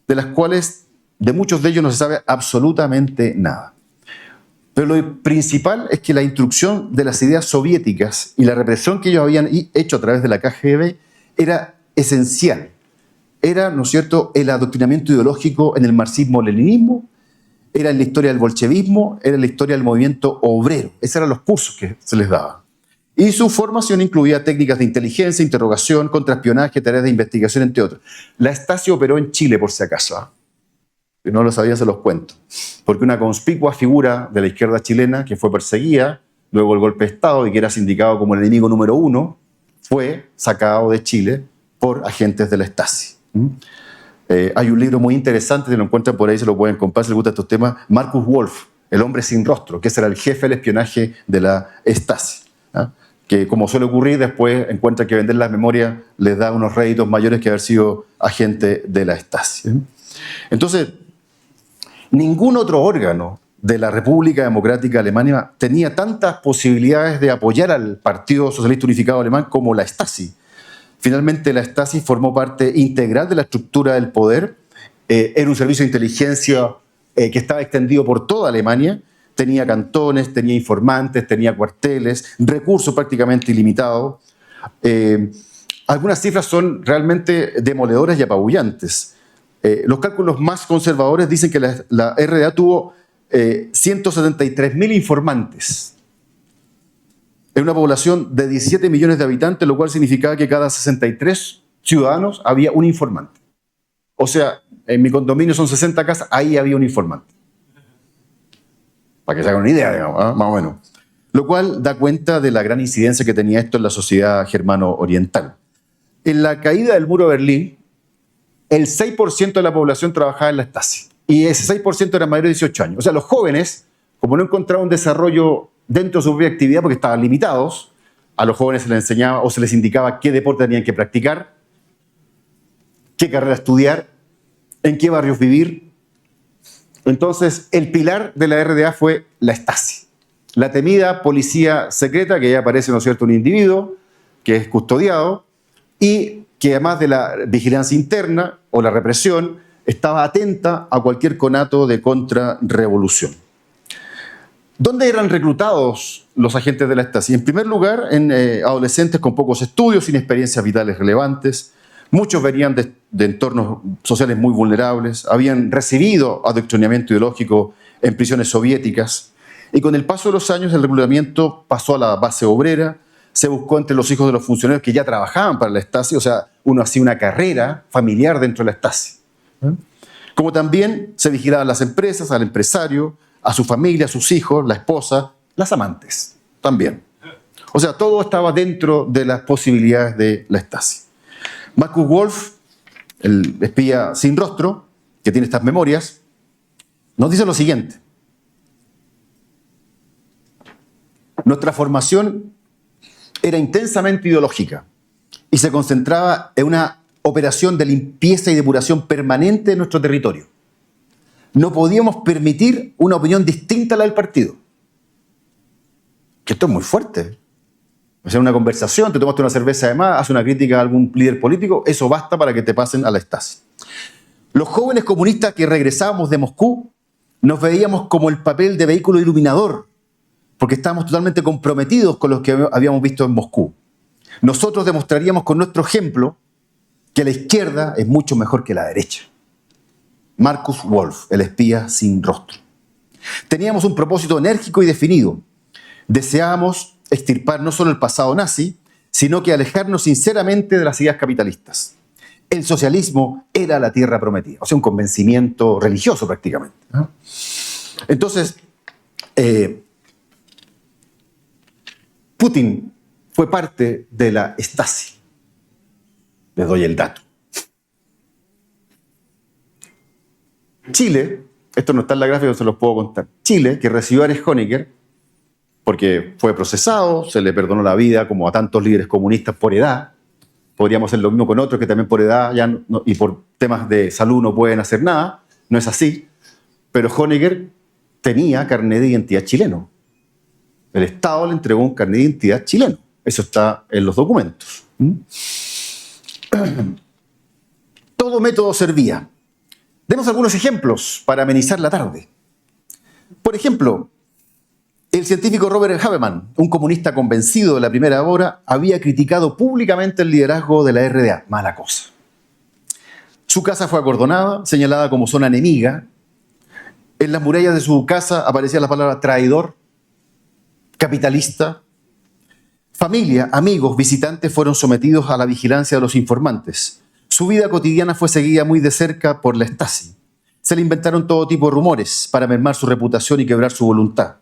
de las cuales de muchos de ellos no se sabe absolutamente nada. Pero lo principal es que la instrucción de las ideas soviéticas y la represión que ellos habían hecho a través de la KGB era esencial. Era, ¿no es cierto?, el adoctrinamiento ideológico en el marxismo-leninismo, era en la historia del bolchevismo, era en la historia del movimiento obrero. Esos eran los cursos que se les daban. Y su formación incluía técnicas de inteligencia, interrogación, contraespionaje, tareas de investigación, entre otros. La Stasi operó en Chile, por si acaso. Si no lo sabían, se los cuento. Porque una conspicua figura de la izquierda chilena que fue perseguida, luego el golpe de Estado y que era sindicado como el enemigo número 1, fue sacado de Chile por agentes de la Stasi. Hay un libro muy interesante, si lo encuentran por ahí, se lo pueden comprar, si les gustan estos temas, Markus Wolf, El hombre sin rostro, que ese era el jefe del espionaje de la Stasi. que, como suele ocurrir, después encuentran que vender las memorias les da unos réditos mayores que haber sido agente de la Stasi. Entonces, ningún otro órgano de la República Democrática Alemana tenía tantas posibilidades de apoyar al Partido Socialista Unificado Alemán como la Stasi. Finalmente, la Stasi formó parte integral de la estructura del poder. Era un servicio de inteligencia que estaba extendido por toda Alemania. Tenía cantones, tenía informantes, tenía cuarteles, recursos prácticamente ilimitados. Algunas cifras son realmente demoledoras y apabullantes. Los cálculos más conservadores dicen que la RDA tuvo 173.000 informantes en una población de 17 millones de habitantes, lo cual significaba que cada 63 ciudadanos había un informante. O sea, en mi condominio son 60 casas, ahí había un informante. Para que se hagan una idea, digamos, ¿eh? Más o menos. Lo cual da cuenta de la gran incidencia que tenía esto en la sociedad germano-oriental. En la caída del muro de Berlín, el 6% de la población trabajaba en la Stasi. Y ese 6% era mayor de 18 años. O sea, los jóvenes, como no encontraban desarrollo dentro de su propia actividad porque estaban limitados, a los jóvenes se les enseñaba o se les indicaba qué deporte tenían que practicar, qué carrera estudiar, en qué barrios vivir. Entonces, el pilar de la RDA fue la Stasi, la temida policía secreta, que ya aparece, ¿no es cierto?, un individuo que es custodiado y que, además de la vigilancia interna o la represión, estaba atenta a cualquier conato de contrarrevolución. ¿Dónde eran reclutados los agentes de la Stasi? En primer lugar, en adolescentes con pocos estudios, sin experiencias vitales relevantes. Muchos venían de entornos sociales muy vulnerables, habían recibido adoctrinamiento ideológico en prisiones soviéticas, y con el paso de los años el reclutamiento pasó a la base obrera, se buscó entre los hijos de los funcionarios que ya trabajaban para la Stasi, o sea, uno hacía una carrera familiar dentro de la Stasi. Como también se vigilaban las empresas, al empresario, a su familia, a sus hijos, la esposa, las amantes también. O sea, todo estaba dentro de las posibilidades de la Stasi. Markus Wolf, el espía sin rostro, que tiene estas memorias, nos dice lo siguiente. Nuestra formación era intensamente ideológica y se concentraba en una operación de limpieza y depuración permanente de nuestro territorio. No podíamos permitir una opinión distinta a la del partido. Que esto es muy fuerte. O sea, una conversación, te tomaste una cerveza de más, haces una crítica a algún líder político, eso basta para que te pasen a la Stasi. Los jóvenes comunistas que regresábamos de Moscú nos veíamos como el papel de vehículo iluminador, porque estábamos totalmente comprometidos con lo que habíamos visto en Moscú. Nosotros demostraríamos con nuestro ejemplo que la izquierda es mucho mejor que la derecha. Markus Wolf, el espía sin rostro. Teníamos un propósito enérgico y definido. Deseábamos extirpar no solo el pasado nazi, sino que alejarnos sinceramente de las ideas capitalistas. El socialismo era la tierra prometida, o sea, un convencimiento religioso prácticamente. Entonces, Putin fue parte de la Stasi. Les doy el dato. Chile, esto no está en la gráfica, se los puedo contar. Chile, que recibió a Erich Honecker, porque fue procesado, se le perdonó la vida, como a tantos líderes comunistas, por edad. Podríamos hacer lo mismo con otros que también por edad ya no, y por temas de salud no pueden hacer nada. No es así. Pero Honecker tenía carnet de identidad chileno. El Estado le entregó un carnet de identidad chileno. Eso está en los documentos. Todo método servía. Demos algunos ejemplos para amenizar la tarde. Por ejemplo, el científico Robert Havemann, un comunista convencido de la primera hora, había criticado públicamente el liderazgo de la RDA. Mala cosa. Su casa fue acordonada, señalada como zona enemiga. En las murallas de su casa aparecía la palabra traidor, capitalista. Familia, amigos, visitantes fueron sometidos a la vigilancia de los informantes. Su vida cotidiana fue seguida muy de cerca por la Stasi. Se le inventaron todo tipo de rumores para mermar su reputación y quebrar su voluntad.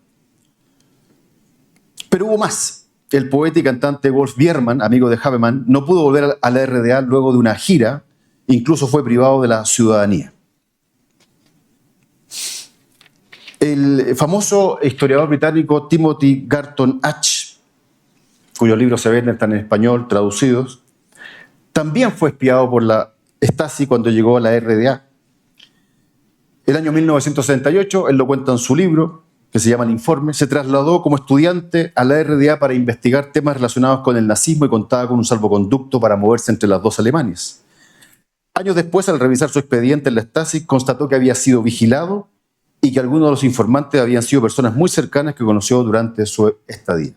Pero hubo más. El poeta y cantante Wolf Biermann, amigo de Havemann, no pudo volver a la RDA luego de una gira, incluso fue privado de la ciudadanía. El famoso historiador británico Timothy Garton Ash, cuyos libros se venden, están en español, traducidos. También fue espiado por la Stasi cuando llegó a la RDA. El año 1968, él lo cuenta en su libro, que se llama El Informe, se trasladó como estudiante a la RDA para investigar temas relacionados con el nazismo y contaba con un salvoconducto para moverse entre las dos Alemanias. Años después, al revisar su expediente en la Stasi, constató que había sido vigilado y que algunos de los informantes habían sido personas muy cercanas que conoció durante su estadía.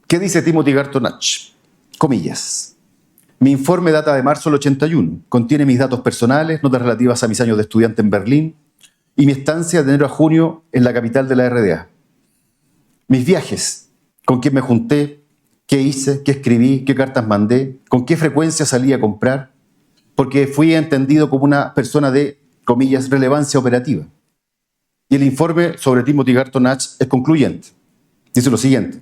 ¿Qué dice Timothy Garton Ash? Comillas. Mi informe data de marzo del 81. Contiene mis datos personales, notas relativas a mis años de estudiante en Berlín y mi estancia de enero a junio en la capital de la RDA. Mis viajes, con quién me junté, qué hice, qué escribí, qué cartas mandé, con qué frecuencia salí a comprar, porque fui entendido como una persona de, comillas, relevancia operativa. Y el informe sobre Timothy Garton Ash es concluyente. Dice lo siguiente.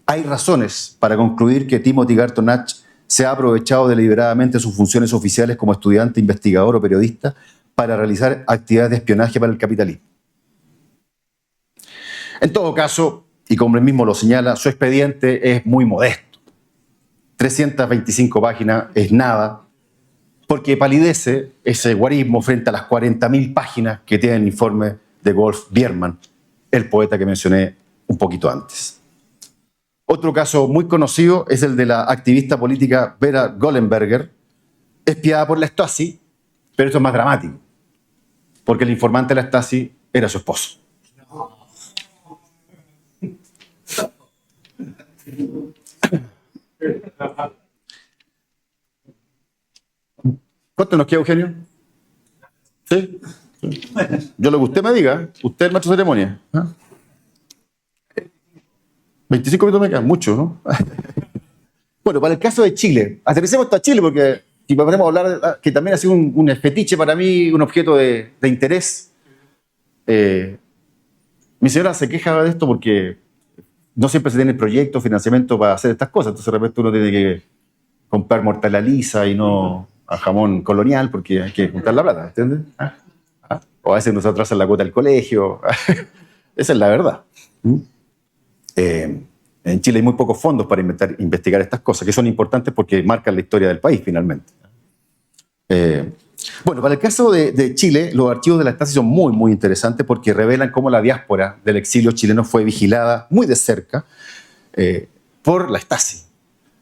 Hay razones para concluir que Timothy Garton Ash se ha aprovechado deliberadamente sus funciones oficiales como estudiante, investigador o periodista para realizar actividades de espionaje para el capitalismo. En todo caso, y como él mismo lo señala, su expediente es muy modesto. 325 páginas es nada, porque palidece ese guarismo frente a las 40.000 páginas que tiene el informe de Wolf Biermann, el poeta que mencioné un poquito antes. Otro caso muy conocido es el de la activista política Vera Gollenberger, espiada por la Stasi, pero esto es más dramático, porque el informante de la Stasi era su esposo. ¿Cuánto nos queda, Eugenio? ¿Sí? Yo lo que usted me diga, usted es el maestro de ceremonia. 25 minutos me quedan, mucho, ¿no? Bueno, para el caso de Chile, aterricemos esto a Chile porque si podemos hablar, que también ha sido un fetiche para mí, un objeto de interés. Mi señora se queja de esto porque no siempre se tiene proyecto, financiamiento para hacer estas cosas, entonces de repente uno tiene que comprar mortadela lisa y no a jamón colonial porque hay que juntar la plata, ¿entiendes? O a veces nos atrasan la cuota del colegio. Esa es la verdad. En Chile hay muy pocos fondos para investigar estas cosas, que son importantes porque marcan la historia del país, finalmente. Bueno, para el caso de Chile, los archivos de la Stasi son muy, muy interesantes porque revelan cómo la diáspora del exilio chileno fue vigilada muy de cerca por la Stasi.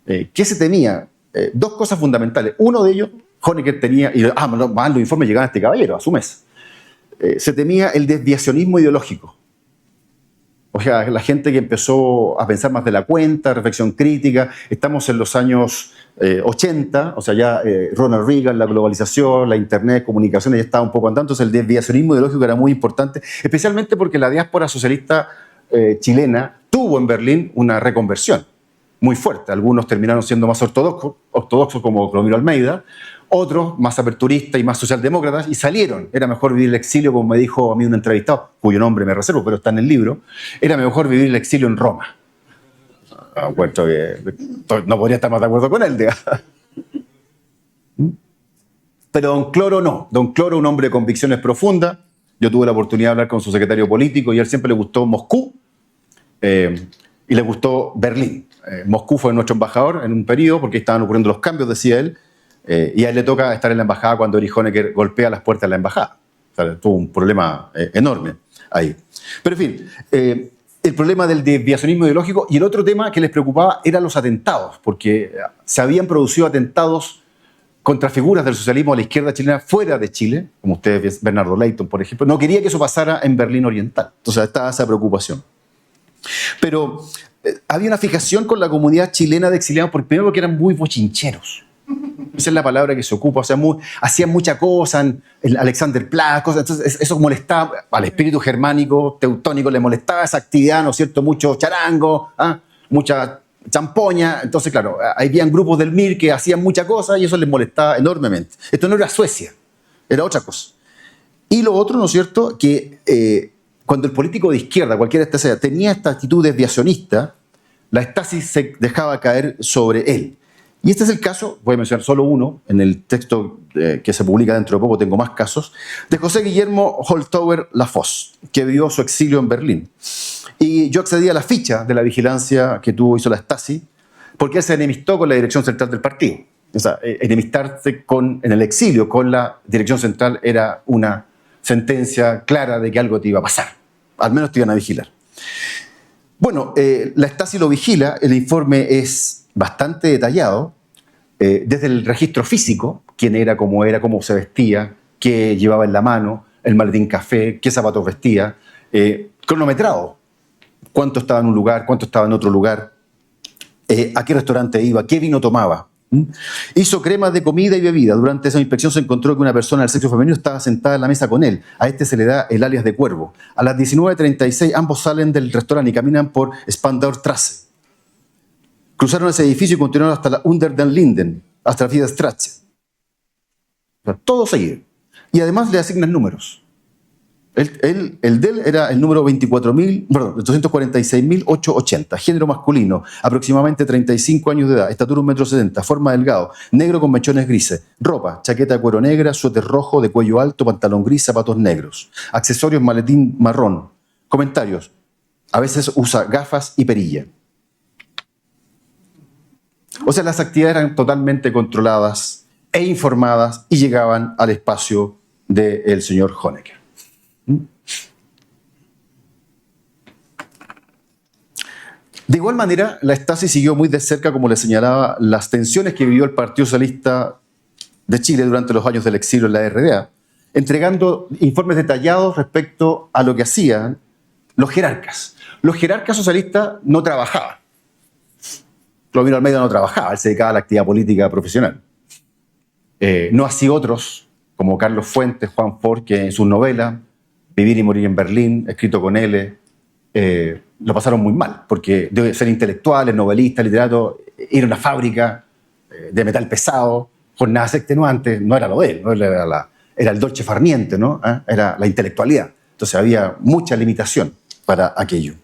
¿Qué se temía? Dos cosas fundamentales. Uno de ellos, Honecker tenía, y los informes llegaban a este caballero, a su mesa. Se temía el desviacionismo ideológico. O sea, la gente que empezó a pensar más de la cuenta, reflexión crítica. Estamos en los años 80, o sea, ya Ronald Reagan, la globalización, la internet, comunicaciones, ya estaba un poco andando. Entonces el desviacionismo ideológico era muy importante, especialmente porque la diáspora socialista chilena tuvo en Berlín una reconversión muy fuerte. Algunos terminaron siendo más ortodoxos como Clomiro Almeida, otros más aperturistas y más socialdemócratas, y salieron. Era mejor vivir el exilio, como me dijo a mí un entrevistado, cuyo nombre me reservo, pero está en el libro, era mejor vivir el exilio en Roma. Encuentro que no podría estar más de acuerdo con él, digamos. Pero don Cloro no. Don Cloro, un hombre de convicciones profundas. Yo tuve la oportunidad de hablar con su secretario político y a él siempre le gustó Moscú y le gustó Berlín. Moscú fue nuestro embajador en un periodo porque estaban ocurriendo los cambios, decía él. Y a él le toca estar en la embajada cuando Erich Honecker golpea las puertas de la embajada. O sea, tuvo un problema enorme ahí. Pero en fin, el problema del desviacionismo ideológico y el otro tema que les preocupaba eran los atentados, porque se habían producido atentados contra figuras del socialismo a la izquierda chilena fuera de Chile, como ustedes, Bernardo Leighton, por ejemplo. No quería que eso pasara en Berlín Oriental. Entonces estaba esa preocupación. Pero había una fijación con la comunidad chilena de exiliados, primero porque eran muy bochincheros. Esa es la palabra que se ocupa. O sea, hacían mucha cosa, Alexander Plath, cosas. Entonces, eso molestaba al espíritu germánico, teutónico, le molestaba esa actividad, ¿no es cierto? Mucho charango, mucha champoña. Entonces, claro, habían grupos del MIR que hacían mucha cosa y eso les molestaba enormemente. Esto no era Suecia, era otra cosa. Y lo otro, ¿no es cierto?, que cuando el político de izquierda, cualquiera que sea, tenía esta actitud desviacionista, la Stasi se dejaba caer sobre él. Y este es el caso, voy a mencionar solo uno, en el texto que se publica dentro de poco, tengo más casos, de José Guillermo Holtauer Lafosse, que vivió su exilio en Berlín. Y yo accedí a la ficha de la vigilancia que hizo la Stasi, porque él se enemistó con la dirección central del partido. O sea, enemistarse en el exilio con la dirección central era una sentencia clara de que algo te iba a pasar. Al menos te iban a vigilar. Bueno, la Stasi lo vigila, el informe es bastante detallado, desde el registro físico, quién era, cómo se vestía, qué llevaba en la mano, el maletín café, qué zapatos vestía, cronometrado, cuánto estaba en un lugar, cuánto estaba en otro lugar, a qué restaurante iba, qué vino tomaba. Hizo cremas de comida y bebida. Durante esa inspección se encontró que una persona del sexo femenino estaba sentada en la mesa con él. A este se le da el alias de Cuervo. A las 19:36 ambos salen del restaurante y caminan por Spandauer Straße. Cruzaron ese edificio y continuaron hasta la Unter den Linden, hasta la Friedrichstraße. O sea, todo seguido. Y además le asignan números. El de él era el número 246.880, género masculino, aproximadamente 35 años de edad, estatura 1,70 m, forma delgado, negro con mechones grises, ropa, chaqueta de cuero negra, suéter rojo de cuello alto, pantalón gris, zapatos negros, accesorios, maletín marrón. Comentarios: a veces usa gafas y perilla. O sea, las actividades eran totalmente controladas e informadas y llegaban al espacio del señor Honecker. De igual manera, la Stasi siguió muy de cerca, como le señalaba, las tensiones que vivió el Partido Socialista de Chile durante los años del exilio en la RDA, entregando informes detallados respecto a lo que hacían los jerarcas. Los jerarcas socialistas no trabajaban. Clodomiro Almeida no trabajaba, él se dedicaba a la actividad política profesional. No así otros, como Carlos Fuentes, Juan Fort, que en sus novelas, Vivir y morir en Berlín, escrito con L, lo pasaron muy mal, porque debe ser intelectuales, novelistas, literatos, ir a una fábrica de metal pesado, jornadas extenuantes, no era lo de él, ¿no? Era el dolce far niente, ¿no? Era la intelectualidad. Entonces había mucha limitación para aquello.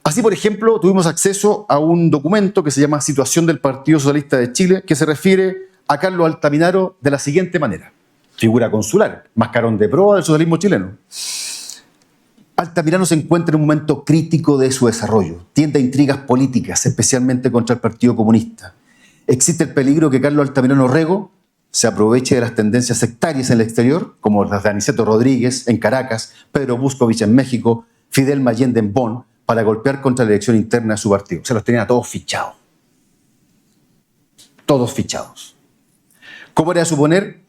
Así, por ejemplo, tuvimos acceso a un documento que se llama Situación del Partido Socialista de Chile, que se refiere a Carlos Altamirano de la siguiente manera: figura consular, mascarón de proa del socialismo chileno. Altamirano se encuentra en un momento crítico de su desarrollo. Tiende a intrigas políticas, especialmente contra el Partido Comunista. Existe el peligro que Carlos Altamirano Rego se aproveche de las tendencias sectarias en el exterior, como las de Aniceto Rodríguez en Caracas, Pedro Buscovich en México, Fidel Allende en Bonn, para golpear contra la elección interna de su partido. Se los tenía todos fichados. Todos fichados. ¿Cómo era de suponer?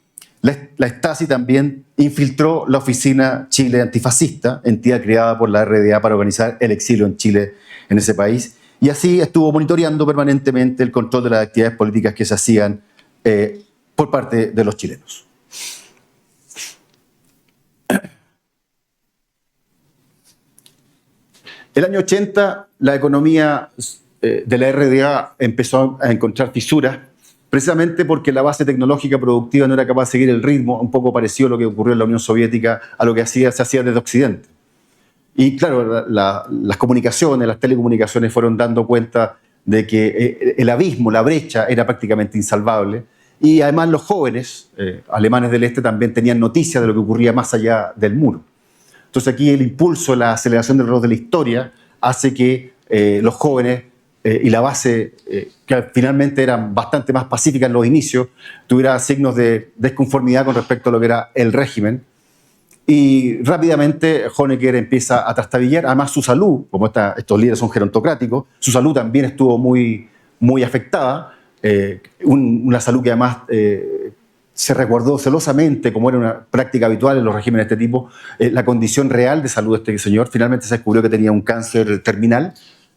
La Stasi también infiltró la Oficina Chile Antifascista, entidad creada por la RDA para organizar el exilio en Chile, en ese país, y así estuvo monitoreando permanentemente el control de las actividades políticas que se hacían por parte de los chilenos. El año 80, la economía de la RDA empezó a encontrar fisuras, precisamente porque la base tecnológica productiva no era capaz de seguir el ritmo, un poco parecido a lo que ocurrió en la Unión Soviética, a lo que se hacía desde Occidente. Y claro, las comunicaciones, las telecomunicaciones fueron dando cuenta de que el abismo, la brecha, era prácticamente insalvable. Y además los jóvenes alemanes del este también tenían noticias de lo que ocurría más allá del muro. Entonces aquí el impulso, la aceleración del reloj de la historia hace que los jóvenes y la base, que finalmente eran bastante más pacíficas en los inicios, tuviera signos de desconformidad con respecto a lo que era el régimen. Y rápidamente Honecker empieza a trastabillar. Además su salud, como estos líderes son gerontocráticos, su salud también estuvo muy, muy afectada. Una salud que además se resguardó celosamente, como era una práctica habitual en los regímenes de este tipo, la condición real de salud de este señor. Finalmente se descubrió que tenía un cáncer terminal,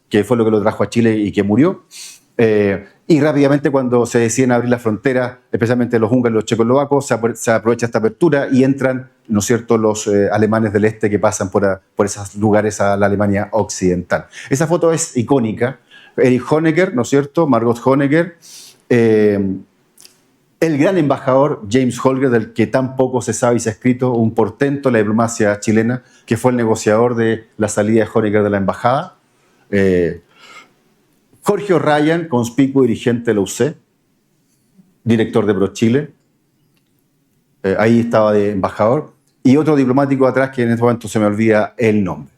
que fue lo que lo trajo a Chile y que murió. Y rápidamente, cuando se deciden abrir la frontera, especialmente los húngaros y los checoslovacos, se aprovecha esta apertura y entran, ¿no es cierto?, los alemanes del este que pasan por esos lugares a la Alemania occidental. Esa foto es icónica. Erich Honecker, ¿no es cierto?, Margot Honecker, el gran embajador James Holger, del que tan poco se sabe y se ha escrito, un portento de la diplomacia chilena, que fue el negociador de la salida de Honecker de la embajada. Jorge O'Ryan, conspicuo dirigente de la UC, director de ProChile, ahí estaba de embajador, y otro diplomático atrás que en este momento se me olvida el nombre.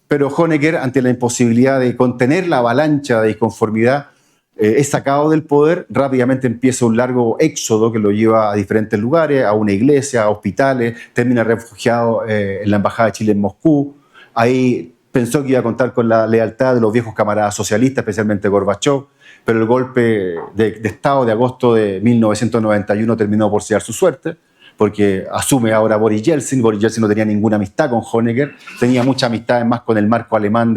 pero Honecker, ante la imposibilidad de contener la avalancha de disconformidad, es sacado del poder, rápidamente empieza un largo éxodo que lo lleva a diferentes lugares, a una iglesia, a hospitales, termina refugiado en la Embajada de Chile en Moscú. Ahí pensó que iba a contar con la lealtad de los viejos camaradas socialistas, especialmente Gorbachev, pero el golpe de Estado de agosto de 1991 terminó por sellar su suerte, porque asume ahora Boris Yeltsin. Boris Yeltsin no tenía ninguna amistad con Honecker, tenía mucha amistad más con el marco alemán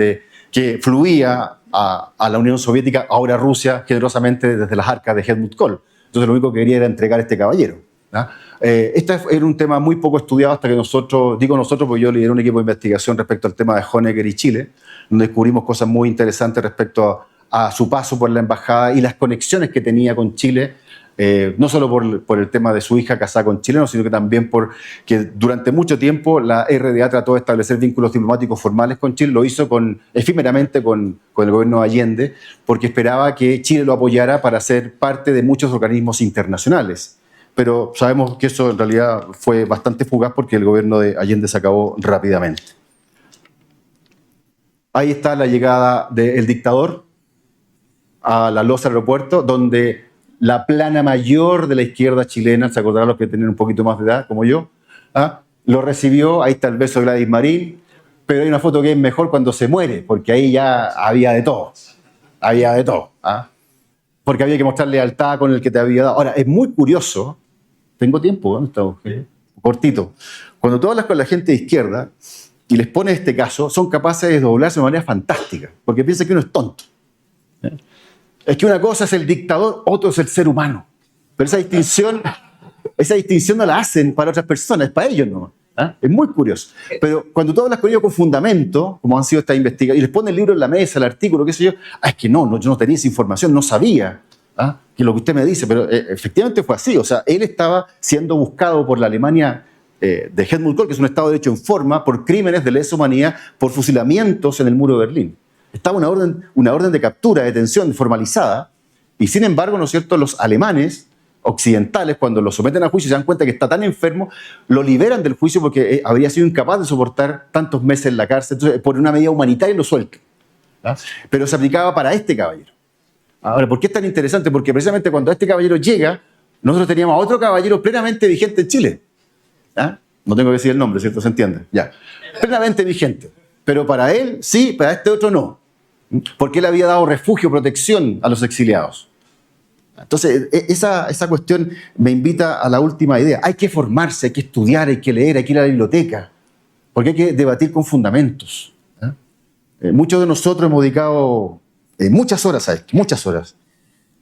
que fluía a la Unión Soviética, ahora Rusia, generosamente desde las arcas de Helmut Kohl. Entonces lo único que quería era entregar a este caballero. Este era un tema muy poco estudiado hasta que nosotros, digo nosotros porque yo lideré un equipo de investigación respecto al tema de Honecker y Chile, donde descubrimos cosas muy interesantes respecto a su paso por la embajada y las conexiones que tenía con Chile, no solo por el tema de su hija casada con chilenos, sino que también porque durante mucho tiempo la RDA trató de establecer vínculos diplomáticos formales con Chile, lo hizo efímeramente con el gobierno de Allende, porque esperaba que Chile lo apoyara para ser parte de muchos organismos internacionales. Pero sabemos que eso en realidad fue bastante fugaz porque el gobierno de Allende se acabó rápidamente. Ahí está la llegada del dictador a la Loza Aeropuerto, donde la plana mayor de la izquierda chilena, se acordarán los que tienen un poquito más de edad, como yo, lo recibió. Ahí está el beso de Gladys Marín, pero hay una foto que es mejor cuando se muere, porque ahí ya había de todo. Había de todo. Porque había que mostrar lealtad con el que te había dado. Ahora, es muy curioso, tengo tiempo, ¿dónde está? ¿Sí? Cortito. Cuando tú hablas con la gente de izquierda y les pones este caso, son capaces de desdoblarse de manera fantástica, porque piensan que uno es tonto. Es que una cosa es el dictador, otro es el ser humano. Pero esa distinción no la hacen para otras personas, es para ellos nomás. Es muy curioso. Pero cuando tú hablas con ellos con fundamento, como han sido estas investigaciones, y les ponen el libro en la mesa, el artículo, qué sé yo, es que no, yo no tenía esa información, no sabía que lo que usted me dice, pero efectivamente fue así. O sea, él estaba siendo buscado por la Alemania de Helmut Kohl, que es un Estado de Derecho en forma, por crímenes de lesa humanidad, por fusilamientos en el muro de Berlín. Estaba una orden de captura, de detención formalizada, y sin embargo, ¿no es cierto?, los alemanes occidentales, cuando lo someten a juicio, se dan cuenta que está tan enfermo, lo liberan del juicio porque habría sido incapaz de soportar tantos meses en la cárcel. Entonces, por una medida humanitaria lo sueltan. Pero se aplicaba para este caballero. Ahora, ¿por qué es tan interesante? Porque precisamente cuando este caballero llega, nosotros teníamos a otro caballero plenamente vigente en Chile. No tengo que decir el nombre, ¿cierto? ¿Se entiende? Ya. Plenamente vigente. Pero para él sí, para este otro no. Porque él había dado refugio, protección a los exiliados. Entonces, esa cuestión me invita a la última idea. Hay que formarse, hay que estudiar, hay que leer, hay que ir a la biblioteca, porque hay que debatir con fundamentos. Muchos de nosotros hemos dedicado muchas horas a esto, muchas horas,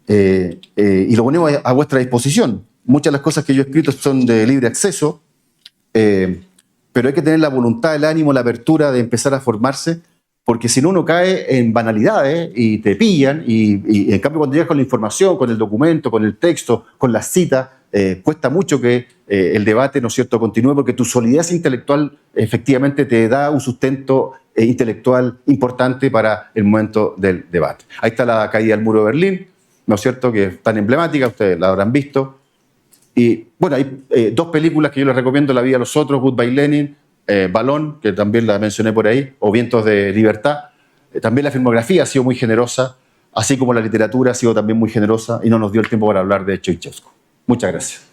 y lo ponemos a vuestra disposición. Muchas de las cosas que yo he escrito son de libre acceso, pero hay que tener la voluntad, el ánimo, la apertura de empezar a formarse, porque si no uno cae en banalidades y te pillan, y en cambio cuando llegas con la información, con el documento, con el texto, con las citas, cuesta mucho que el debate, ¿no es cierto?, continúe, porque tu solidez intelectual efectivamente te da un sustento intelectual importante para el momento del debate. Ahí está la caída del muro de Berlín, ¿no es cierto?, que es tan emblemática, ustedes la habrán visto. Y bueno, hay dos películas que yo les recomiendo, La vida de los otros, Goodbye Lenin, Balón, que también la mencioné por ahí, o Vientos de Libertad. También la filmografía ha sido muy generosa, así como la literatura ha sido también muy generosa, y no nos dio el tiempo para hablar de Ceausescu. Muchas gracias.